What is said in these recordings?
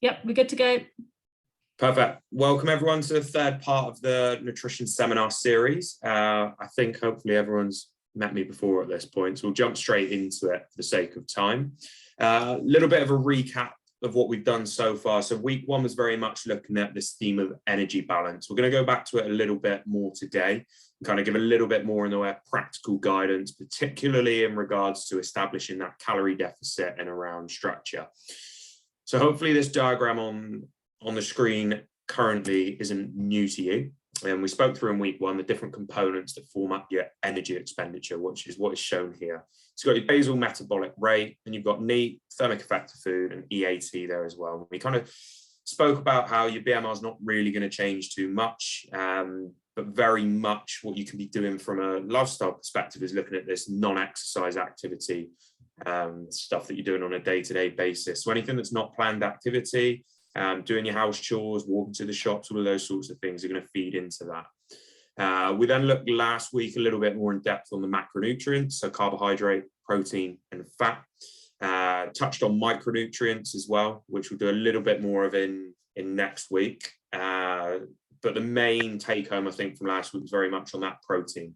Yep, we're good to go. Perfect. Welcome everyone to the third part of the nutrition seminar series. I think hopefully everyone's met me before at this point, so we'll jump straight into it for the sake of time. A little bit of a recap of what we've done so far. So week one was very much looking at this theme of energy balance. We're going to go back to it a little bit more today and kind of give a little bit more in the way of practical guidance, particularly in regards to establishing that calorie deficit and around structure. So hopefully this diagram on the screen currently isn't new to you. And we spoke through in week one the different components that form up your energy expenditure, which is what is shown here. So you've got your basal metabolic rate, and you've got NEAT, thermic effect of food, and EAT there as well. We kind of spoke about how your BMR is not really going to change too much, but very much what you can be doing from a lifestyle perspective is looking at this non-exercise activity stuff that you're doing on a day-to-day basis. So anything that's not planned activity, doing your house chores, walking to the shops, all of those sorts of things are going to feed into that. We then looked last week a little bit more in depth on the macronutrients, so carbohydrate, protein, and fat. Touched on micronutrients as well, which we'll do a little bit more of in next week. But the main take home, I think, from last week was very much on that protein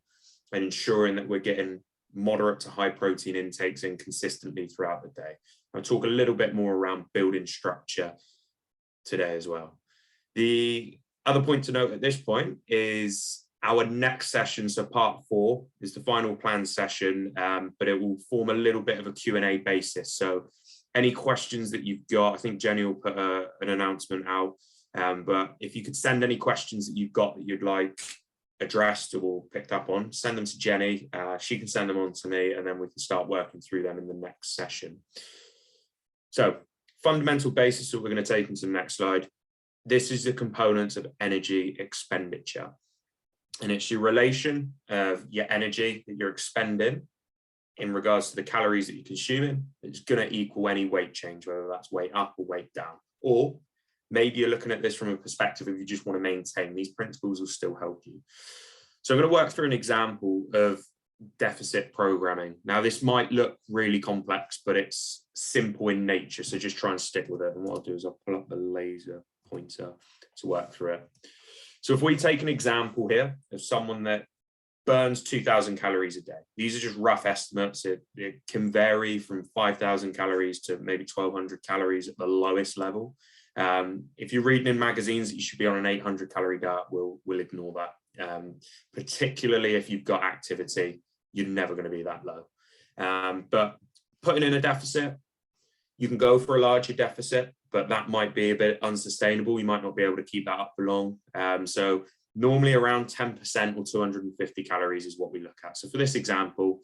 and ensuring that we're getting moderate to high protein intakes in consistently throughout the day. I'll talk a little bit more around building structure today as well. The other point to note at this point is our next session, so part 4 is the final planned session, but it will form a little bit of a Q&A basis. So any questions that you've got, I think Jenny will put an announcement out, but if you could send any questions that you've got that you'd like addressed or picked up on, send them to Jenny. She can send them on to me, and then we can start working through them in the next session. So fundamental basis that we're going to take into the next slide. This is the components of energy expenditure, and it's your relation of your energy that you're expending in regards to the calories that you're consuming. It's going to equal any weight change, whether that's weight up or weight down, or maybe you're looking at this from a perspective if you just want to maintain. These principles will still help you. So I'm going to work through an example of deficit programming. Now, this might look really complex, but it's simple in nature. So just try and stick with it. And what I'll do is I'll pull up the laser pointer to work through it. So if we take an example here of someone that burns 2,000 calories a day, these are just rough estimates. It can vary from 5,000 calories to maybe 1,200 calories at the lowest level. If you're reading in magazines that you should be on an 800 calorie diet, we'll ignore that. Particularly if you've got activity, you're never going to be that low. But putting in a deficit, you can go for a larger deficit, but that might be a bit unsustainable. You might not be able to keep that up for long. So normally around 10% or 250 calories is what we look at. So for this example,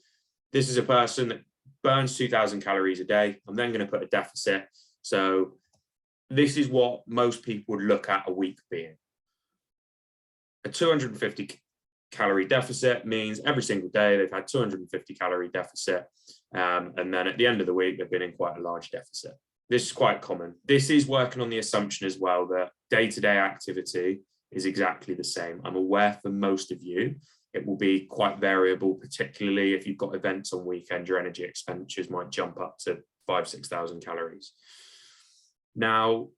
this is a person that burns 2,000 calories a day. I'm then going to put a deficit. So this is what most people would look at a week being. A 250 calorie deficit means every single day they've had 250 calorie deficit. And then at the end of the week, they've been in quite a large deficit. This is quite common. This is working on the assumption as well that day-to-day activity is exactly the same. I'm aware for most of you, it will be quite variable, particularly if you've got events on weekend, your energy expenditures might jump up to 5,000-6,000 calories. Now,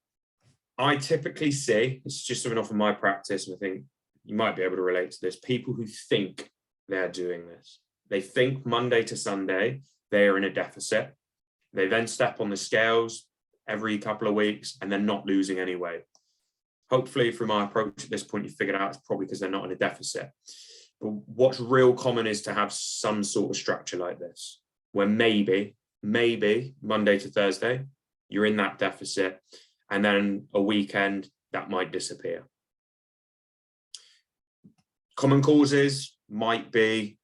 I typically see, this is just something off of my practice, and I think you might be able to relate to this, people who think they're doing this. They think Monday to Sunday, they are in a deficit. They then step on the scales every couple of weeks and they're not losing any weight. Hopefully from my approach at this point, you figured out it's probably because they're not in a deficit. But what's real common is to have some sort of structure like this, where maybe Monday to Thursday, you're in that deficit, and then a weekend that might disappear. Common causes might be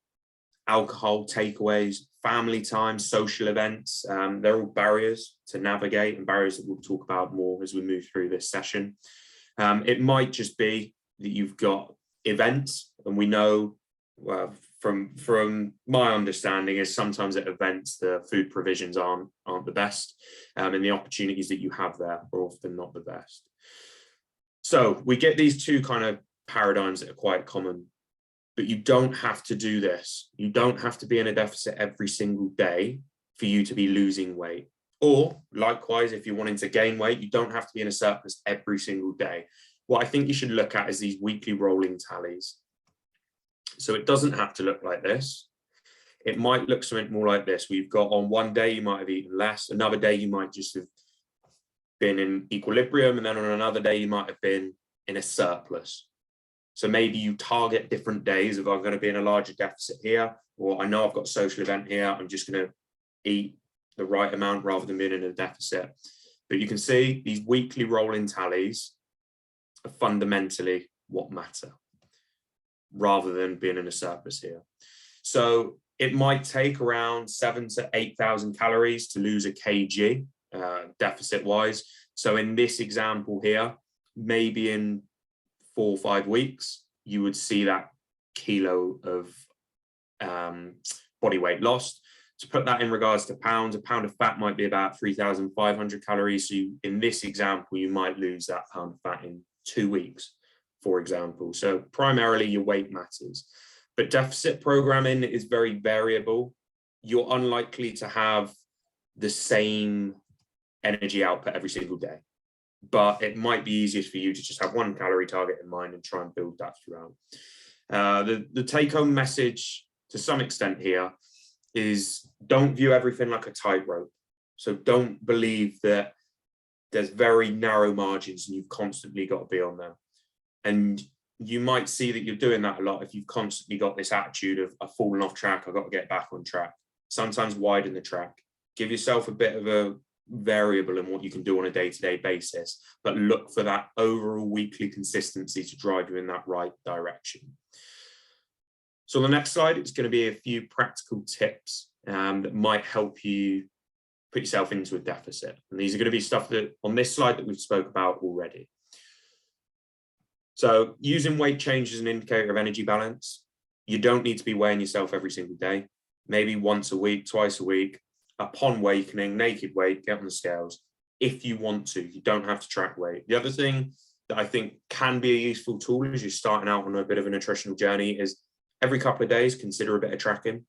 alcohol, takeaways, family time, social events. They're all barriers to navigate and barriers that we'll talk about more as we move through this session. It might just be that you've got events, and we know from my understanding is sometimes at events the food provisions aren't the best, and the opportunities that you have there are often not the best. So we get these two kind of paradigms that are quite common, but you don't have to do this. You don't have to be in a deficit every single day for you to be losing weight. Or likewise, if you're wanting to gain weight, you don't have to be in a surplus every single day. What I think you should look at is these weekly rolling tallies. So it doesn't have to look like this. It might look something more like this. We've got on one day, you might have eaten less. Another day, you might just have been in equilibrium. And then on another day, you might have been in a surplus. So maybe you target different days of I'm going to be in a larger deficit here, or I know I've got a social event here. I'm just going to eat the right amount rather than being in a deficit. But you can see these weekly rolling tallies are fundamentally what matter, rather than being in a surplus here. So it might take around 7,000 to 8,000 calories to lose a kg deficit wise. So in this example here, maybe in 4 or 5 weeks, you would see that kilo of body weight lost. To put that in regards to pounds, a pound of fat might be about 3,500 calories. So in this example, you might lose that pound of fat in 2 weeks, for example. So primarily your weight matters, but deficit programming is very variable. You're unlikely to have the same energy output every single day, but it might be easiest for you to just have one calorie target in mind and try and build that throughout. The take-home message to some extent here is don't view everything like a tightrope. So don't believe that there's very narrow margins and you've constantly got to be on them. And you might see that you're doing that a lot if you've constantly got this attitude of I've fallen off track, I've got to get back on track. Sometimes widen the track. Give yourself a bit of a variable in what you can do on a day-to-day basis, but look for that overall weekly consistency to drive you in that right direction. So on the next slide, it's going to be a few practical tips that might help you put yourself into a deficit. And these are going to be stuff that on this slide that we've spoke about already. So using weight change as an indicator of energy balance, you don't need to be weighing yourself every single day, maybe once a week, twice a week. Upon awakening, naked weight, get on the scales if you want to. You don't have to track weight. The other thing that I think can be a useful tool as you're starting out on a bit of a nutritional journey is every couple of days, consider a bit of tracking.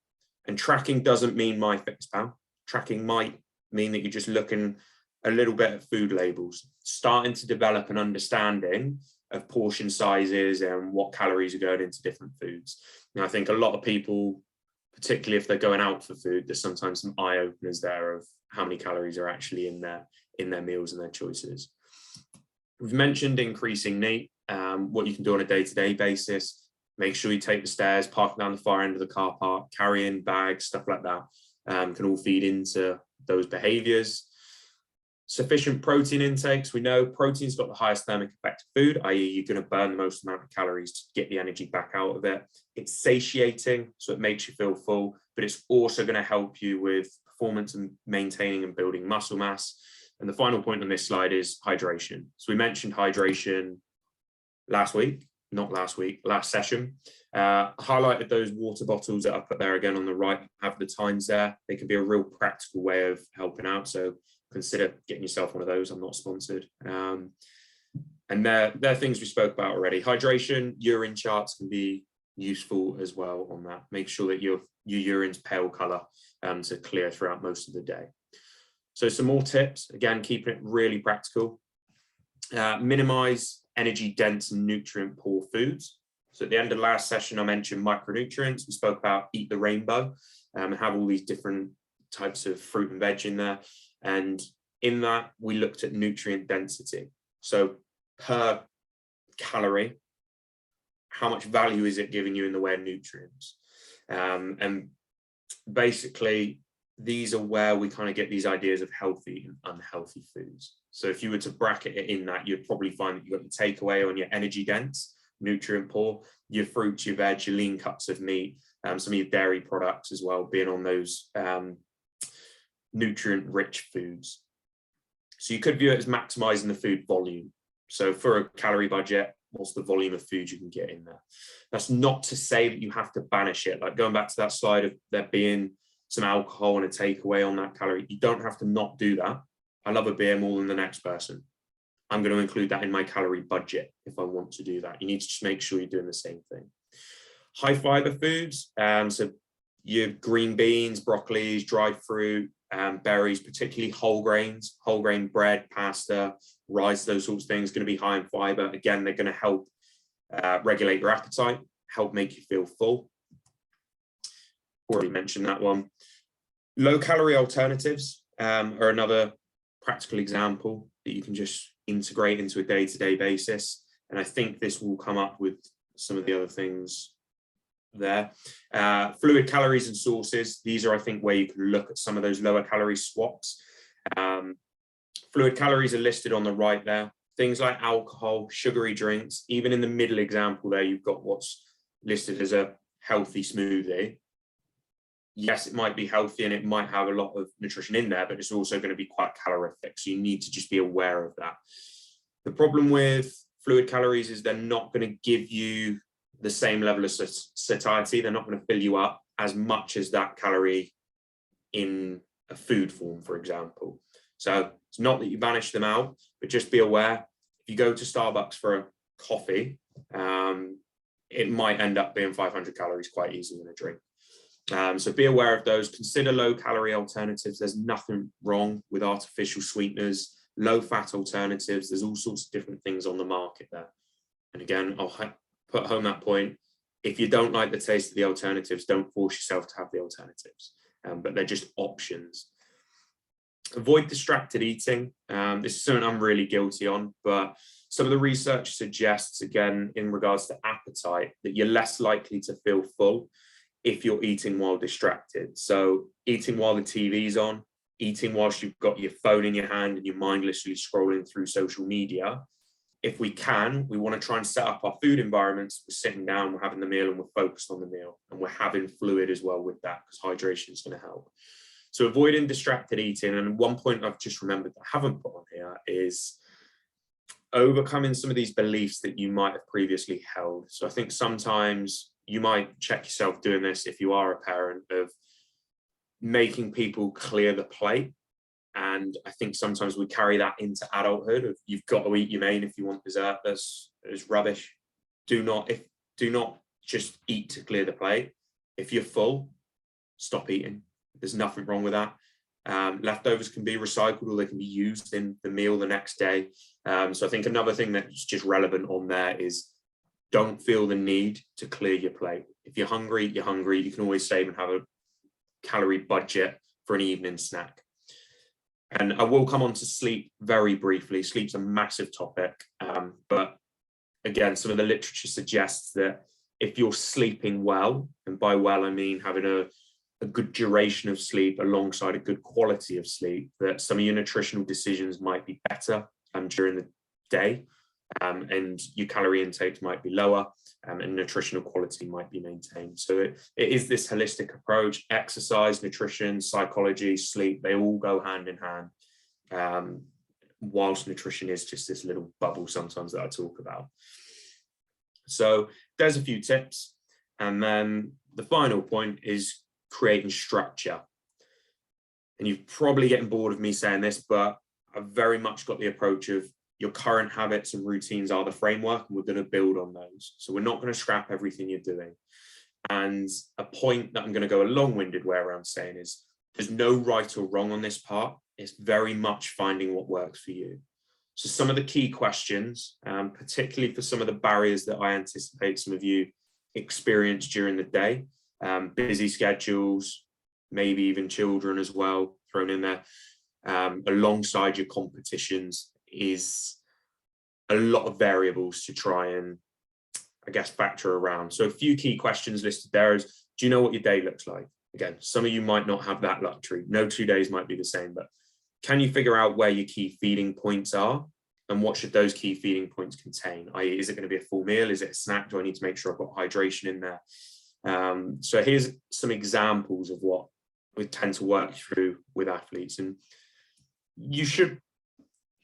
And tracking doesn't mean MyFitnessPal. Tracking might mean that you're just looking a little bit at food labels, starting to develop an understanding of portion sizes and what calories are going into different foods. And I think a lot of people, particularly if they're going out for food, there's sometimes some eye openers there of how many calories are actually in their meals and their choices. We've mentioned increasing NEAT, what you can do on a day-to-day basis. Make sure you take the stairs, park down the far end of the car park, carrying bags, stuff like that can all feed into those behaviors. Sufficient protein intakes. We know protein's got the highest thermic effect of food, i.e. you're going to burn the most amount of calories to get the energy back out of it. It's satiating, so it makes you feel full, but it's also going to help you with performance and maintaining and building muscle mass. And the final point on this slide is hydration. So we mentioned hydration last session. Highlighted those water bottles that I put there again on the right, have the times there. They can be a real practical way of helping out. So consider getting yourself one of those. I'm not sponsored. And they're things we spoke about already. Hydration, urine charts can be useful as well on that. Make sure that your urine's pale color to clear throughout most of the day. So some more tips, again, keeping it really practical. Minimize energy dense and nutrient poor foods. So at the end of the last session, I mentioned micronutrients. We spoke about eat the rainbow and have all these different types of fruit and veg in there. And in that, we looked at nutrient density. So per calorie, how much value is it giving you in the way of nutrients? And basically, these are where we kind of get these ideas of healthy and unhealthy foods. So if you were to bracket it in that, you'd probably find that you've got your takeaway on your energy dense, nutrient poor, your fruits, your veg, your lean cuts of meat, some of your dairy products as well, being on those nutrient rich foods. So you could view it as maximizing the food volume. So for a calorie budget, what's the volume of food you can get in there? That's not to say that you have to banish it. Like going back to that slide of there being some alcohol and a takeaway on that calorie, you don't have to not do that. I love a beer more than the next person. I'm going to include that in my calorie budget if I want to do that. You need to just make sure you're doing the same thing. High fiber foods, so your green beans, broccolis, dried fruit, berries, particularly whole grains, whole grain bread, pasta, rice, those sorts of things, going to be high in fiber. Again, they're going to help regulate your appetite, help make you feel full. Already mentioned that one. Low calorie alternatives are another practical example that you can just integrate into a day-to-day basis. And I think this will come up with some of the other things there. Fluid calories and sources. These are, I think, where you can look at some of those lower calorie swaps. Fluid calories are listed on the right there. Things like alcohol, sugary drinks, even in the middle example there, you've got what's listed as a healthy smoothie. Yes, it might be healthy and it might have a lot of nutrition in there, but it's also going to be quite calorific. So you need to just be aware of that. The problem with fluid calories is they're not going to give you the same level of satiety. They're not going to fill you up as much as that calorie in a food form, for example. So it's not that you banish them out, but just be aware. If you go to Starbucks for a coffee, it might end up being 500 calories quite easily in a drink. So be aware of those. Consider low calorie alternatives. There's nothing wrong with artificial sweeteners, low fat alternatives. There's all sorts of different things on the market there. And again, I'll put home that point. If you don't like the taste of the alternatives, don't force yourself to have the alternatives, but they're just options. Avoid distracted eating. This is something I'm really guilty on, but some of the research suggests, again, in regards to appetite, that you're less likely to feel full if you're eating while distracted. So eating while the TV's on, eating whilst you've got your phone in your hand and you're mindlessly scrolling through social media. If we can, we want to try and set up our food environments. We're sitting down, we're having the meal and we're focused on the meal, and we're having fluid as well with that, because hydration is going to help. So avoiding distracted eating. And one point I've just remembered that I haven't put on here is overcoming some of these beliefs that you might have previously held. So I think sometimes you might check yourself doing this if you are a parent, of making people clear the plate. And I think sometimes we carry that into adulthood of, you've got to eat your main if you want dessert. That's rubbish. Do not just eat to clear the plate. If you're full, stop eating. There's nothing wrong with that. Leftovers can be recycled or they can be used in the meal the next day. So I think another thing that's just relevant on there is, don't feel the need to clear your plate. If you're hungry, you're hungry. You can always save and have a calorie budget for an evening snack. And I will come on to sleep very briefly. Sleep's a massive topic. But again, some of the literature suggests that if you're sleeping well, and by well, I mean having a good duration of sleep alongside a good quality of sleep, that some of your nutritional decisions might be better during the day. And your calorie intake might be lower, and nutritional quality might be maintained. So it is this holistic approach. Exercise, nutrition, psychology, sleep, they all go hand in hand, whilst nutrition is just this little bubble sometimes that I talk about. So there's a few tips. And then the final point is creating structure. And you're probably getting bored of me saying this, but I've very much got the approach of, your current habits and routines are the framework, and we're going to build on those. So we're not going to scrap everything you're doing. And a point that I'm going to go a long-winded way around saying is, there's no right or wrong on this part. It's very much finding what works for you. So some of the key questions, particularly for some of the barriers that I anticipate some of you experience during the day, busy schedules, maybe even children as well thrown in there, alongside your competitions, is a lot of variables to try and, I guess, factor around. So a few key questions listed there is, do you know what your day looks like? Again, some of you might not have that luxury. No 2 days might be the same, but can you figure out where your key feeding points are? And what should those key feeding points contain? i.e., is it going to be a full meal? Is it a snack? Do I need to make sure I've got hydration in there? So here's some examples of what we tend to work through with athletes. And you should,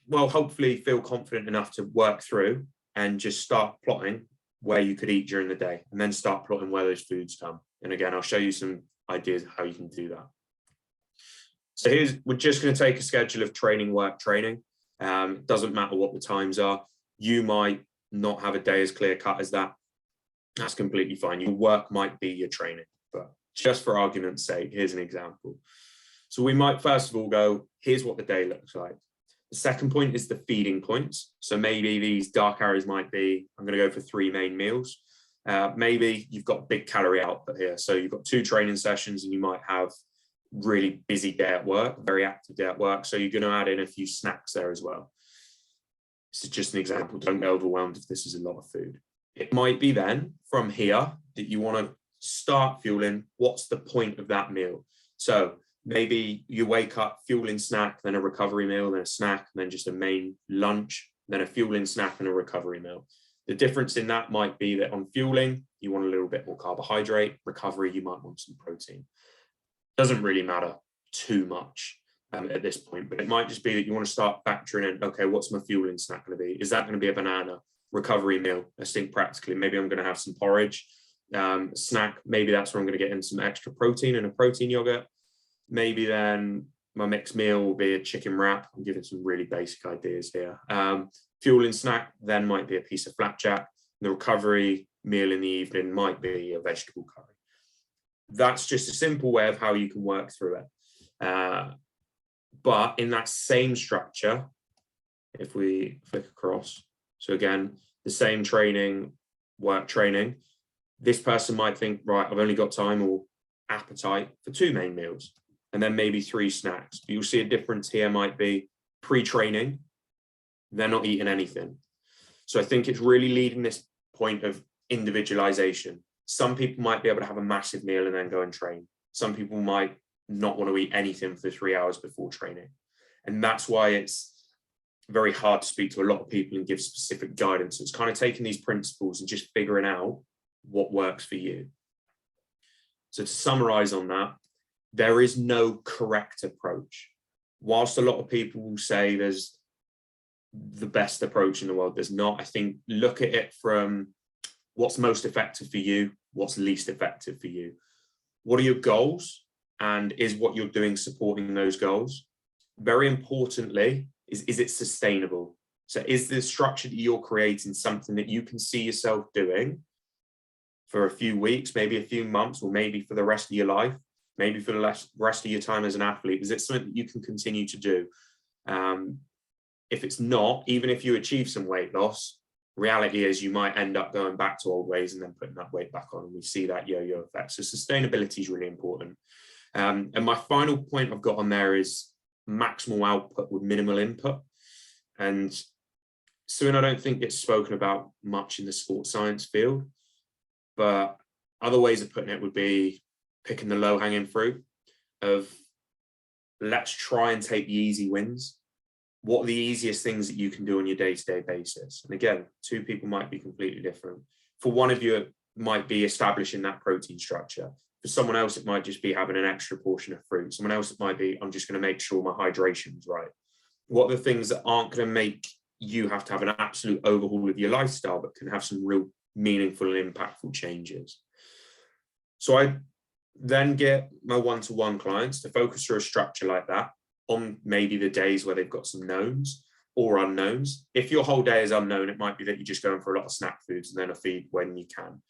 well, hopefully feel confident enough to work through and just start plotting where you could eat during the day, and then start plotting where those foods come. And again, I'll show you some ideas of how you can do that. So we're just going to take a schedule of training, work, training. It doesn't matter what the times are. You might not have a day as clear cut as that. That's completely fine. Your work might be your training, but just for argument's sake, here's an example. So we might first of all go, here's what the day looks like. The second point is the feeding points. So maybe these dark arrows might be, I'm going to go for 3 main meals. Maybe you've got big calorie output here. So you've got 2 training sessions and you might have really busy day at work, very active day at work. So you're going to add in a few snacks there as well. This is just an example. Don't get overwhelmed if this is a lot of food. It might be then from here that you want to start fueling. What's the point of that meal? So maybe you wake up, fueling snack, then a recovery meal, then a snack, and then just a main lunch, then a fueling snack and a recovery meal. The difference in that might be that on fueling, you want a little bit more carbohydrate. Recovery, you might want some protein. Doesn't really matter too much at this point, but it might just be that you want to start factoring in, okay, what's my fueling snack going to be? Is that going to be a banana? Recovery meal, let's think practically. Maybe I'm going to have some porridge. Snack, maybe that's where I'm going to get in some extra protein and a protein yogurt. Maybe then my mixed meal will be a chicken wrap. I'm giving some really basic ideas here. Fueling snack then might be a piece of flapjack. The recovery meal in the evening might be a vegetable curry. That's just a simple way of how you can work through it. But in that same structure, if we flick across, so again, the same training, work training, this person might think, right, I've only got time or appetite for 2 main meals and then maybe 3 snacks. But you'll see a difference here might be pre-training, they're not eating anything. So I think it's really leading this point of individualization. Some people might be able to have a massive meal and then go and train. Some people might not want to eat anything for 3 hours before training. And that's why it's very hard to speak to a lot of people and give specific guidance. It's kind of taking these principles and just figuring out what works for you. So to summarize on that, there is no correct approach. Whilst a lot of people will say there's the best approach in the world, there's not. I think look at it from what's most effective for you, what's least effective for you. What are your goals? And is what you're doing supporting those goals? Very importantly, is it sustainable? So is the structure that you're creating something that you can see yourself doing for a few weeks, maybe a few months, or maybe for the rest of your life, maybe for the rest of your time as an athlete? Is it something that you can continue to do? If it's not, even if you achieve some weight loss, reality is you might end up going back to old ways and then putting that weight back on. And we see that yo-yo effect. So sustainability is really important. And my final point I've got on there is maximal output with minimal input. And something I don't think gets spoken about much in the sports science field, but other ways of putting it would be picking the low-hanging fruit of let's try and take the easy wins. What are the easiest things that you can do on your day-to-day basis? And again, 2 people might be completely different. For one of you, it might be establishing that protein structure. For someone else, it might just be having an extra portion of fruit. Someone else, it might be, I'm just going to make sure my hydration is right. What are the things that aren't going to make you have to have an absolute overhaul of your lifestyle, but can have some real meaningful and impactful changes? So I then get my one-to-one clients to focus through a structure like that on maybe the days where they've got some knowns or unknowns. If your whole day is unknown, it might be that you're just going for a lot of snack foods and then a feed when you can.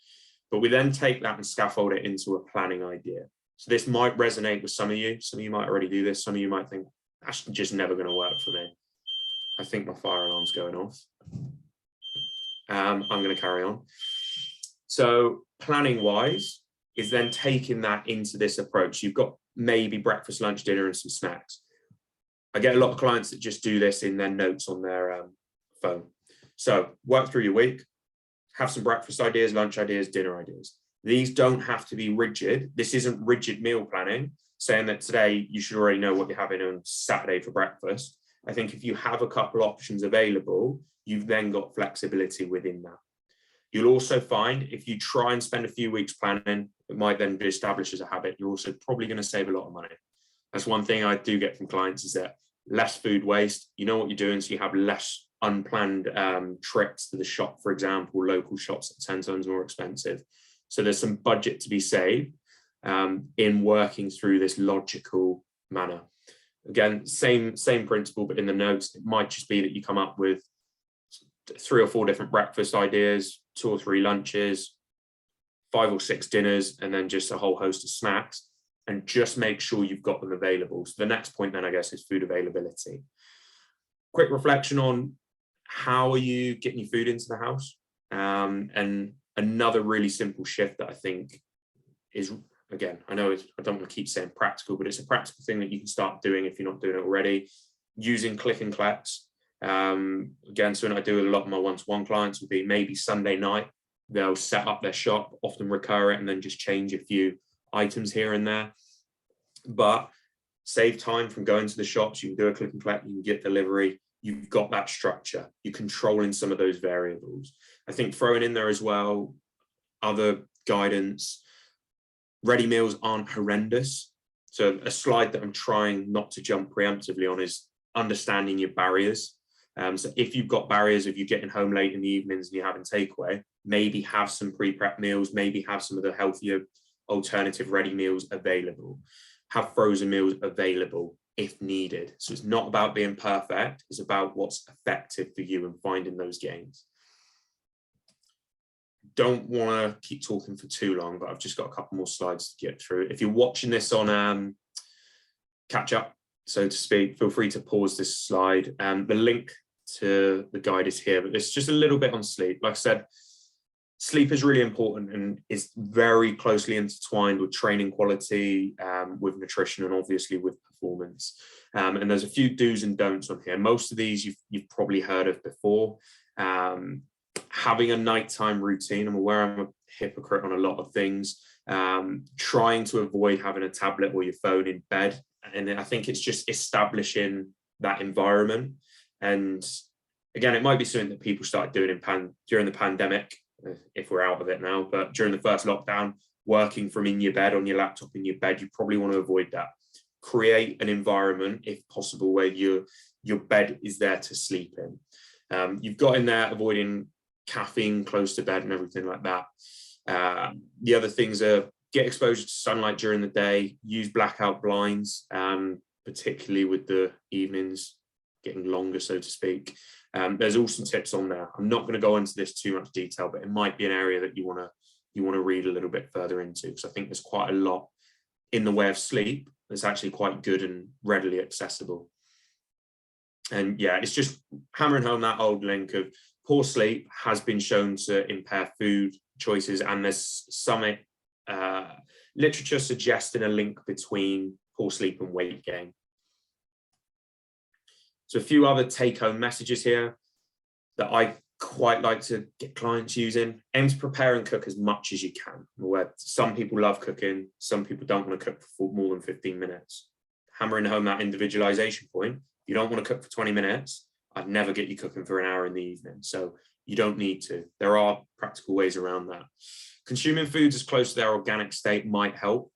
But we then take that and scaffold it into a planning idea. So this might resonate with some of you. Some of you might already do this. Some of you might think, that's just never going to work for me. I think my fire alarm's going off. I'm going to carry on. So planning wise is then taking that into this approach. You've got maybe breakfast, lunch, dinner, and some snacks. I get a lot of clients that just do this in their notes on their phone. So work through your week, have some breakfast ideas, lunch ideas, dinner ideas. These don't have to be rigid. This isn't rigid meal planning, saying that today you should already know what you're having on Saturday for breakfast. I think if you have a couple options available, you've then got flexibility within that. You'll also find if you try and spend a few weeks planning, it might then be established as a habit. You're also probably going to save a lot of money. That's one thing I do get from clients, is that less food waste. You know what you're doing, so you have less unplanned trips to the shop, for example. Local shops are 10 times more expensive. So there's some budget to be saved in working through this logical manner. Again, same principle, but in the notes, it might just be that you come up with 3 or 4 different breakfast ideas, 2 or 3 lunches, 5 or 6 dinners, and then just a whole host of snacks. and just make sure you've got them available. So the next point then, I guess, is food availability. Quick reflection on how are you getting your food into the house? And another really simple shift that I think is, again, I know I don't want to keep saying practical, but it's a practical thing that you can start doing if you're not doing it already, using click and collects. Again, something I do with a lot of my one-to-one clients would be maybe Sunday night, they'll set up their shop, often recur it, and then just change a few items here and there. But save time from going to the shops. You can do a click and collect, you can get delivery. You've got that structure. You're controlling some of those variables. I think throwing in there as well, other guidance, ready meals aren't horrendous. So a slide that I'm trying not to jump preemptively on is understanding your barriers. So if you've got barriers, if you're getting home late in the evenings and you're having takeaway, maybe have some pre-prep meals, maybe have some of the healthier alternative ready meals available, have frozen meals available if needed. So it's not about being perfect, it's about what's effective for you and finding those gains. Don't want to keep talking for too long, but I've just got a couple more slides to get through. If you're watching this on catch up, so to speak, feel free to pause this slide. The link to the guide is here, but it's just a little bit on sleep. Like I said, sleep is really important and is very closely intertwined with training quality, with nutrition, and obviously with performance. And there's a few do's and don'ts on here. Most of these you've probably heard of before. Having a nighttime routine. I'm aware I'm a hypocrite on a lot of things. Trying to avoid having a tablet or your phone in bed. And I think it's just establishing that environment. And again, it might be something that people started doing during the pandemic, if we're out of it now, but during the first lockdown, working from in your bed on your laptop in your bed, you probably want to avoid that. Create an environment, if possible, where your bed is there to sleep in. You've got in there avoiding caffeine close to bed and everything like that. The other things are get exposure to sunlight during the day, use blackout blinds, particularly with the evenings getting longer, so to speak. There's all some tips on there. I'm not going to go into this too much detail, but it might be an area that you want to read a little bit further into, because I think there's quite a lot in the way of sleep that's actually quite good and readily accessible. And yeah, it's just hammering home that old link of poor sleep has been shown to impair food choices, and there's some literature suggesting a link between poor sleep and weight gain. So a few other take-home messages here that I quite like to get clients using. Aim to prepare and cook as much as you can. Where some people love cooking, some people don't want to cook for more than 15 minutes. Hammering home that individualization point. You don't want to cook for 20 minutes. I'd never get you cooking for an hour in the evening. So you don't need to. There are practical ways around that. Consuming foods as close to their organic state might help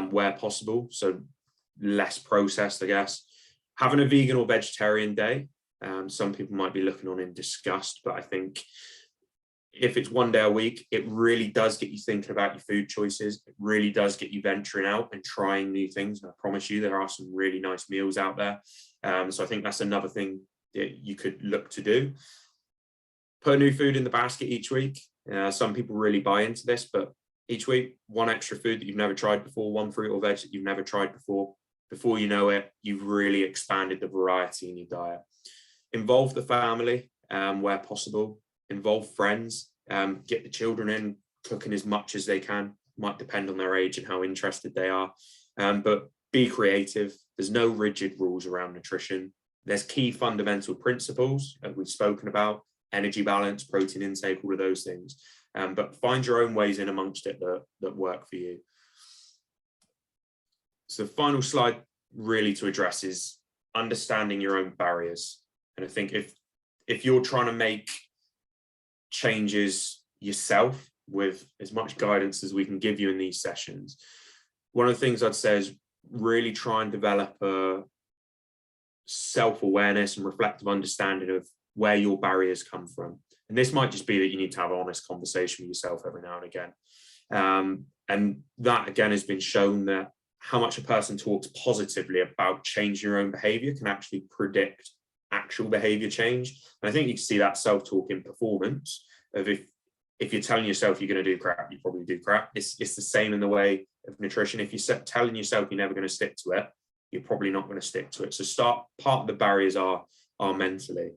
where possible. So less processed, I guess. Having a vegan or vegetarian day. Some people might be looking on in disgust, but I think if it's one day a week, it really does get you thinking about your food choices. It really does get you venturing out and trying new things. And I promise you, there are some really nice meals out there. So I think that's another thing that you could look to do. Put new food in the basket each week. Some people really buy into this, but each week, one extra food that you've never tried before, one fruit or veg that you've never tried before. Before you know it, you've really expanded the variety in your diet. Involve the family where possible. Involve friends. Get the children in cooking as much as they can. Might depend on their age and how interested they are. But be creative. There's no rigid rules around nutrition. There's key fundamental principles that we've spoken about: energy balance, protein intake, all of those things. But find your own ways in amongst it that work for you. So the final slide really to address is understanding your own barriers. And I think if you're trying to make changes yourself with as much guidance as we can give you in these sessions, one of the things I'd say is really try and develop a self-awareness and reflective understanding of where your barriers come from. And this might just be that you need to have an honest conversation with yourself every now and again. And that, again, has been shown that how much a person talks positively about changing your own behavior can actually predict actual behavior change. And I think you can see that self-talk in performance of if you're telling yourself you're going to do crap, you probably do crap. It's the same in the way of nutrition. If you're telling yourself you're never going to stick to it, you're probably not going to stick to it. So part of the barriers are mentally.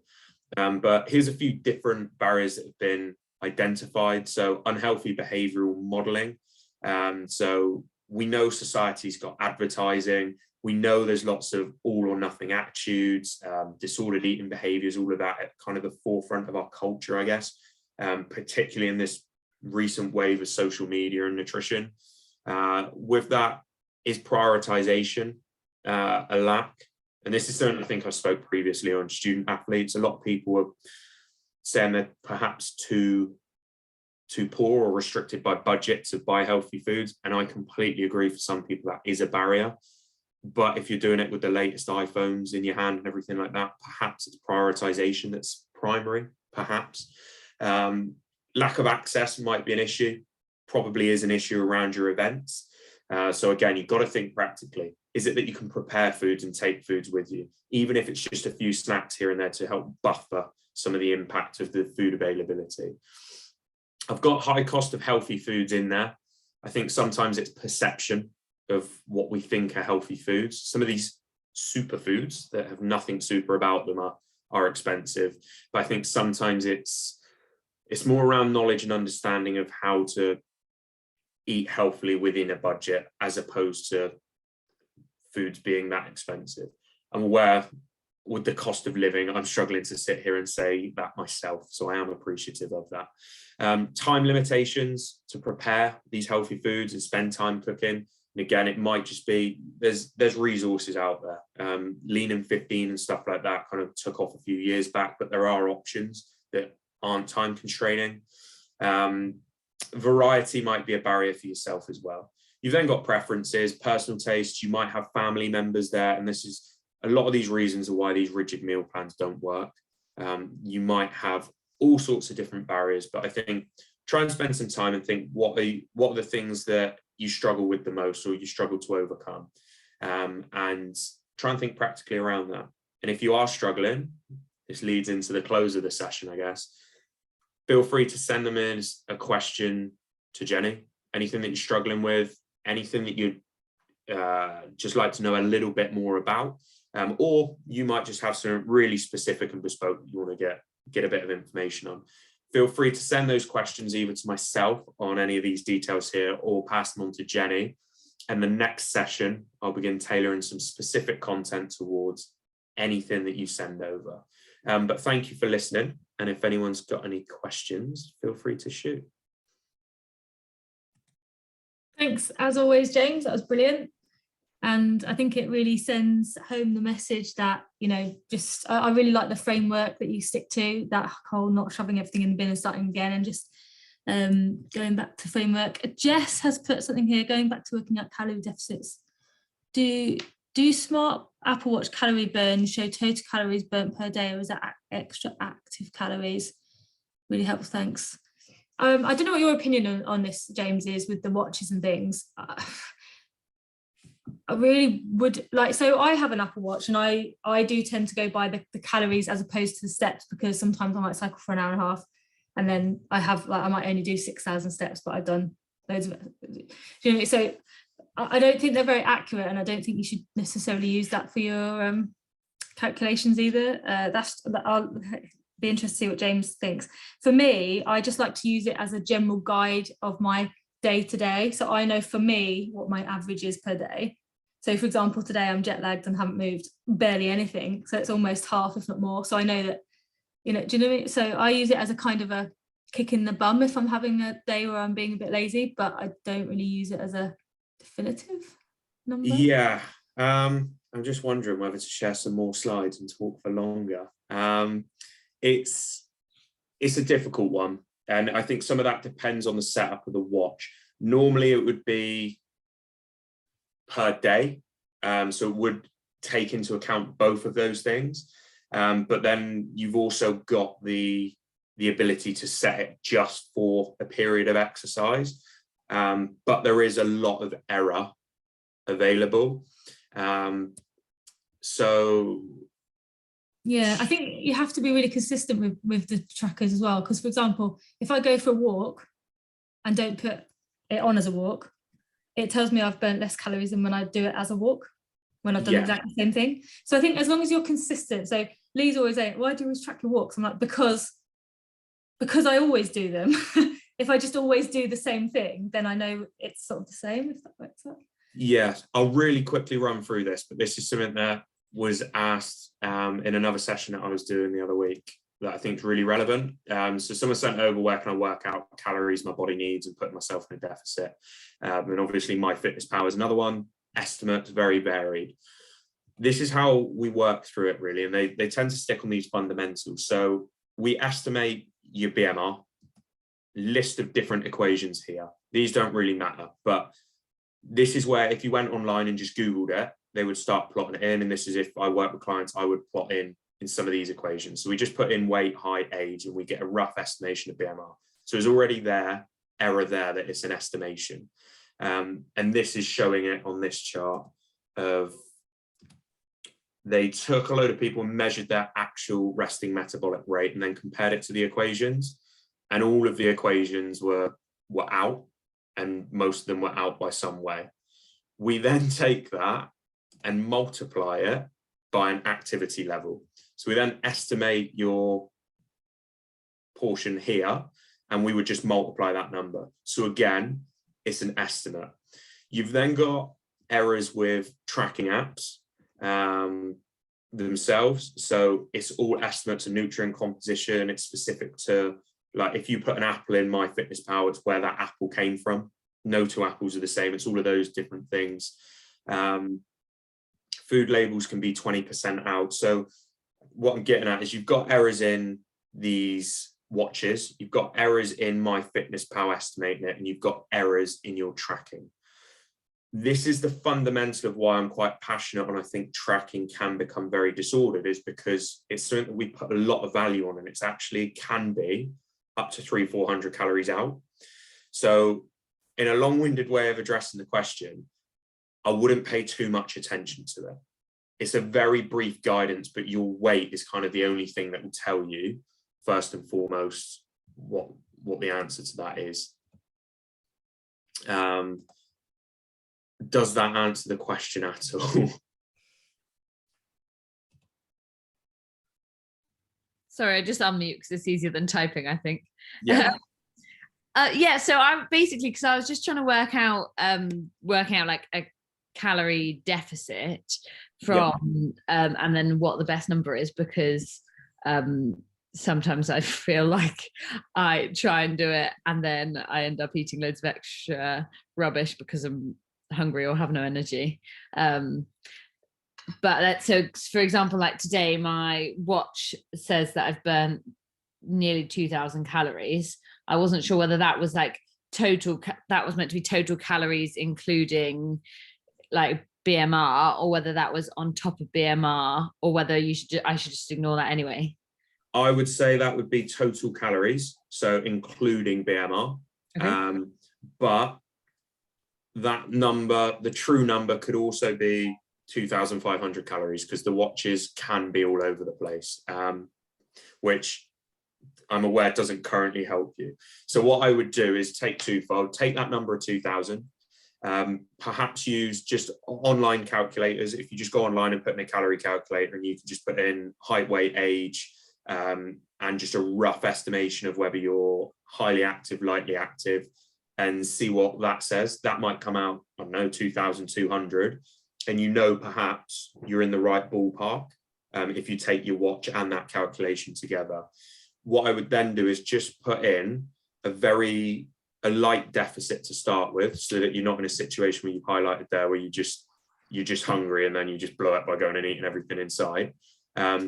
But here's a few different barriers that have been identified. So unhealthy behavioral modeling. So we know society's got advertising. We know there's lots of all or nothing attitudes, disordered eating behaviors, all of that at kind of the forefront of our culture, I guess, particularly in this recent wave of social media and nutrition. With that is prioritization a lack. And this is something I think I spoke previously on student athletes. A lot of people are saying they're perhaps too poor or restricted by budget to buy healthy foods. And I completely agree, for some people that is a barrier. But if you're doing it with the latest iPhones in your hand and everything like that, perhaps it's prioritization that's primary, perhaps. Lack of access might be an issue, probably is an issue around your events. So again, you've got to think practically. Is it that you can prepare foods and take foods with you, even if it's just a few snacks here and there to help buffer some of the impact of the food availability? I've got high cost of healthy foods in there. I think sometimes it's perception of what we think are healthy foods. Some of these superfoods that have nothing super about them are expensive, but I think sometimes it's more around knowledge and understanding of how to eat healthily within a budget, as opposed to foods being that expensive. I'm aware with the cost of living, I'm struggling to sit here and say that myself, so I am appreciative of that. Time limitations to prepare these healthy foods and spend time cooking. And again, it might just be there's resources out there. Lean and 15 and stuff like that kind of took off a few years back, but there are options that aren't time constraining. Variety might be a barrier for yourself as well. You've then got preferences, personal tastes. You might have family members there, and this is a lot of these reasons are why these rigid meal plans don't work. You might have all sorts of different barriers, but I think try and spend some time and think what are the things that you struggle with the most or you struggle to overcome, and try and think practically around that. And if you are struggling, this leads into the close of the session, I guess. Feel free to send them in a question to Jenny. Anything that you're struggling with, anything that you'd just like to know a little bit more about, or you might just have some really specific and bespoke that you want to get a bit of information on. Feel free to send those questions either to myself on any of these details here, or pass them on to Jenny. And the next session, I'll begin tailoring some specific content towards anything that you send over. But thank you for listening. And if anyone's got any questions, feel free to shoot. Thanks, as always, James. That was brilliant. And I think it really sends home the message that, you know, just I really like the framework that you stick to, that whole not shoving everything in the bin and starting again, and just going back to framework. Jess has put something here, going back to working out calorie deficits. Do smart Apple Watch calorie burn show total calories burnt per day, or is that extra active calories? Really helpful, thanks. I don't know what your opinion on this, James, is with the watches and things. I really would like, so I have an Apple Watch, and I do tend to go by the calories as opposed to the steps, because sometimes I might cycle for an hour and a half, and then I might only do 6,000 steps, but I've done loads of it. You know, so I don't think they're very accurate, and I don't think you should necessarily use that for your calculations either. I'll be interested to see what James thinks. For me, I just like to use it as a general guide of my day to day. So I know for me what my average is per day. So for example, today I'm jet lagged and haven't moved barely anything. So it's almost half, if not more. So I know that, you know, do you know what I mean? So I use it as a kind of a kick in the bum if I'm having a day where I'm being a bit lazy, but I don't really use it as a definitive number. Yeah, I'm just wondering whether to share some more slides and talk for longer. It's a difficult one, and I think some of that depends on the setup of the watch. Normally it would be per day, so it would take into account both of those things, but then you've also got the ability to set it just for a period of exercise, but there is a lot of error available. So yeah, I think you have to be really consistent with the trackers as well, because for example, if I go for a walk and don't put it on as a walk, it tells me I've burnt less calories than when I do it as a walk, when I've done Yeah. exactly the same thing. So I think as long as you're consistent, so Lee's always saying, why do you always track your walks? I'm like, because I always do them. If I just always do the same thing, then I know it's sort of the same, if that works out. Yeah, I'll really quickly run through this, but this is something that was asked in another session that I was doing the other week that I think is really relevant. So someone sent over, where can I work out calories my body needs and put myself in a deficit? And obviously MyFitnessPal is another one. Estimates, very varied. This is how we work through it, really, and they tend to stick on these fundamentals. So we estimate your BMR, list of different equations here. These don't really matter, but this is where if you went online and just Googled it, they would start plotting it in. And this is if I work with clients, I would plot in some of these equations. So we just put in weight, height, age, and we get a rough estimation of BMR. So there's already error there that it's an estimation. And this is showing it on this chart of they took a load of people and measured their actual resting metabolic rate and then compared it to the equations. And all of the equations were out, and most of them were out by some way. We then take that and multiply it by an activity level. So we then estimate your portion here, and we would just multiply that number. So again, it's an estimate. You've then got errors with tracking apps themselves. So it's all estimates of nutrient composition. It's specific to, like, if you put an apple in MyFitnessPal, it's where that apple came from. No two apples are the same. It's all of those different things. Food labels can be 20% out. So what I'm getting at is you've got errors in these watches, you've got errors in MyFitnessPal estimating it, and you've got errors in your tracking. This is the fundamental of why I'm quite passionate on, I think tracking can become very disordered, is because it's something that we put a lot of value on, and it's actually can be up to 300-400 calories out. So in a long-winded way of addressing the question, I wouldn't pay too much attention to it. It's a very brief guidance, but your weight is kind of the only thing that will tell you, first and foremost, what the answer to that is. Does that answer the question at all? Sorry, I just unmute because it's easier than typing, I think. Yeah. Yeah, so I'm basically, because I was just trying to work out like a calorie deficit from and then what the best number is, because sometimes I feel like I try and do it and then I end up eating loads of extra rubbish because I'm hungry or have no energy. But so for example, like today my watch says that I've burnt nearly 2,000 calories. I wasn't sure whether that was like total, that was meant to be total calories including like BMR, or whether that was on top of BMR, or whether I should just ignore that anyway. I would say that would be total calories, so including BMR. Okay. But that number, the true number, could also be 2,500 calories, because the watches can be all over the place, which I'm aware doesn't currently help you. So what I would do is take twofold, take that number of 2,000, perhaps use just online calculators. If you just go online and put in a calorie calculator, and you can just put in height, weight, age, and just a rough estimation of whether you're highly active, lightly active, and see what that says. That might come out, I don't know, 2,200, and you know perhaps you're in the right ballpark if you take your watch and that calculation together. What I would then do is just put in a light deficit to start with, so that you're not in a situation where you've highlighted there where you're just hungry and then you just blow up by going and eating everything inside.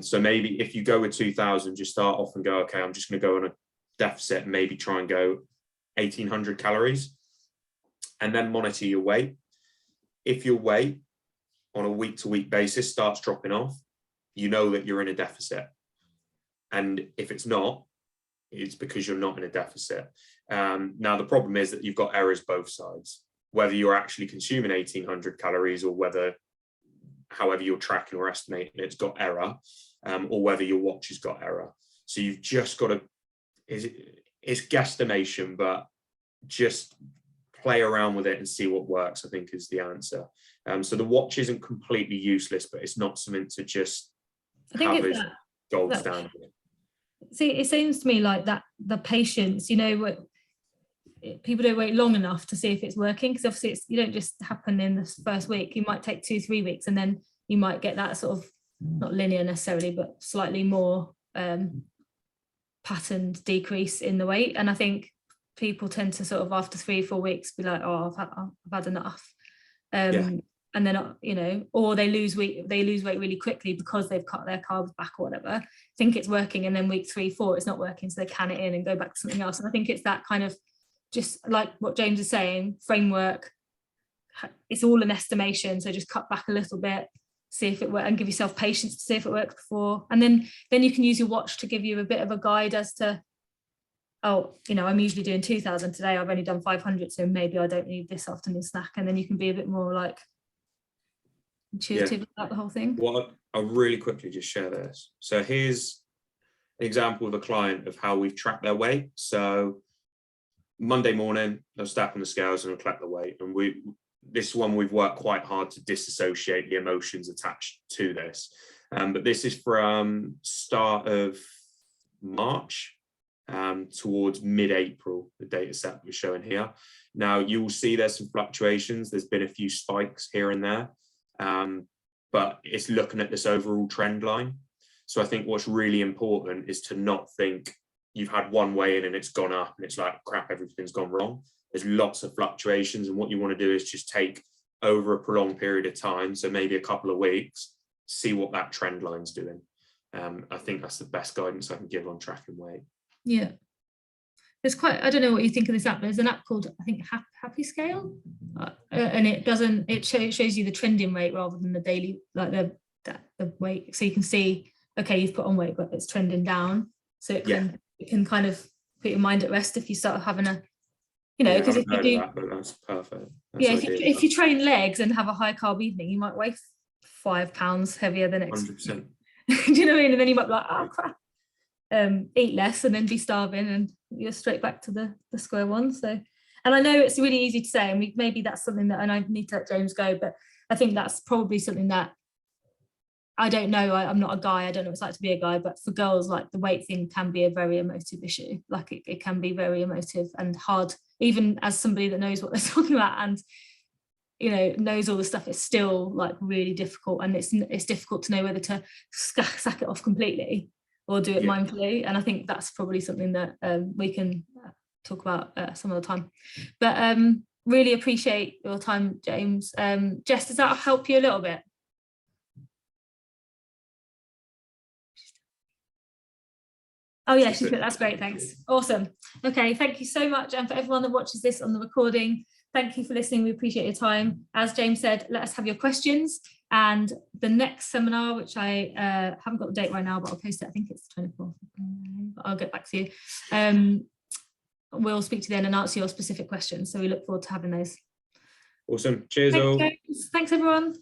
So maybe if you go with 2,000, just start off and go, okay, I'm just going to go on a deficit and maybe try and go 1,800 calories, and then monitor your weight. If your weight on a week-to-week basis starts dropping off, you know that you're in a deficit. And if it's not, it's because you're not in a deficit. Now, the problem is that you've got errors both sides, whether you're actually consuming 1,800 calories or whether, however you're tracking or estimating, it's got error, or whether your watch has got error. So you've just got to, it's guesstimation, but just play around with it and see what works, I think, is the answer. So the watch isn't completely useless, but it's not something to just have as gold standard. See, it seems to me like that the patience, you know, people don't wait long enough to see if it's working, because obviously you don't just happen in the first week. You might take 2-3 weeks, and then you might get that sort of, not linear necessarily, but slightly more patterned decrease in the weight. And I think people tend to sort of after 3-4 weeks be like, oh, I've had enough. And then, you know, or they lose weight really quickly because they've cut their carbs back or whatever, think it's working, and then week 3-4 it's not working, so they can it in and go back to something else. And I think it's that kind of, just like what James is saying, framework. It's all an estimation, so just cut back a little bit, see if it works, and give yourself patience to see if it works before, and then you can use your watch to give you a bit of a guide as to, oh, you know, I'm usually doing 2,000 today, I've only done 500, so maybe I don't need this afternoon snack. And then you can be a bit more like intuitive about the whole thing. Well, I'll really quickly just share this. So here's an example of a client of how we've tracked their weight. So Monday morning, they'll step on the scales and collect the weight. And this one, we've worked quite hard to disassociate the emotions attached to this. But this is from start of March towards mid-April, the data set we're showing here. Now, you will see there's some fluctuations. There's been a few spikes here and there, but it's looking at this overall trend line. So I think what's really important is to not think you've had one weigh in and it's gone up and it's like, crap, everything's gone wrong. There's lots of fluctuations, and what you want to do is just take over a prolonged period of time, so maybe a couple of weeks, see what that trend line's doing. I think that's the best guidance I can give on tracking weight. Yeah, there's quite, I don't know what you think of this app, there's an app called, I think, Happy Scale, and it shows you the trending rate rather than the daily, like the weight, so you can see, okay, you've put on weight but it's trending down, so it can kind of put your mind at rest if you start having a, you know, because if you do that, but that's perfect. If you train legs and have a high carb evening, you might weigh 5 pounds heavier the next 100%. do you know what I mean? And then you might be like, oh crap, eat less and then be starving, and you're straight back to the square one. So, and I know it's really easy to say, and maybe that's something that, and I need to let James go, but I think that's probably something that, I don't know, I'm not a guy, I don't know what it's like to be a guy, but for girls, like the weight thing can be a very emotive issue. Like it can be very emotive and hard, even as somebody that knows what they're talking about and, you know, knows all the stuff, it's still like really difficult, and it's difficult to know whether to sack it off completely or do it mindfully. And I think that's probably something that we can talk about some other time. But really appreciate your time, James. Jess, does that help you a little bit? Oh yeah, that's great, thanks. Awesome. Okay, thank you so much. And for everyone that watches this on the recording, thank you for listening. We appreciate your time. As James said, let us have your questions. And the next seminar, which I haven't got the date right now, but I'll post it, I think it's the 24th. I'll get back to you. We'll speak to you then and answer your specific questions. So we look forward to having those. Awesome. Cheers all. Thanks everyone.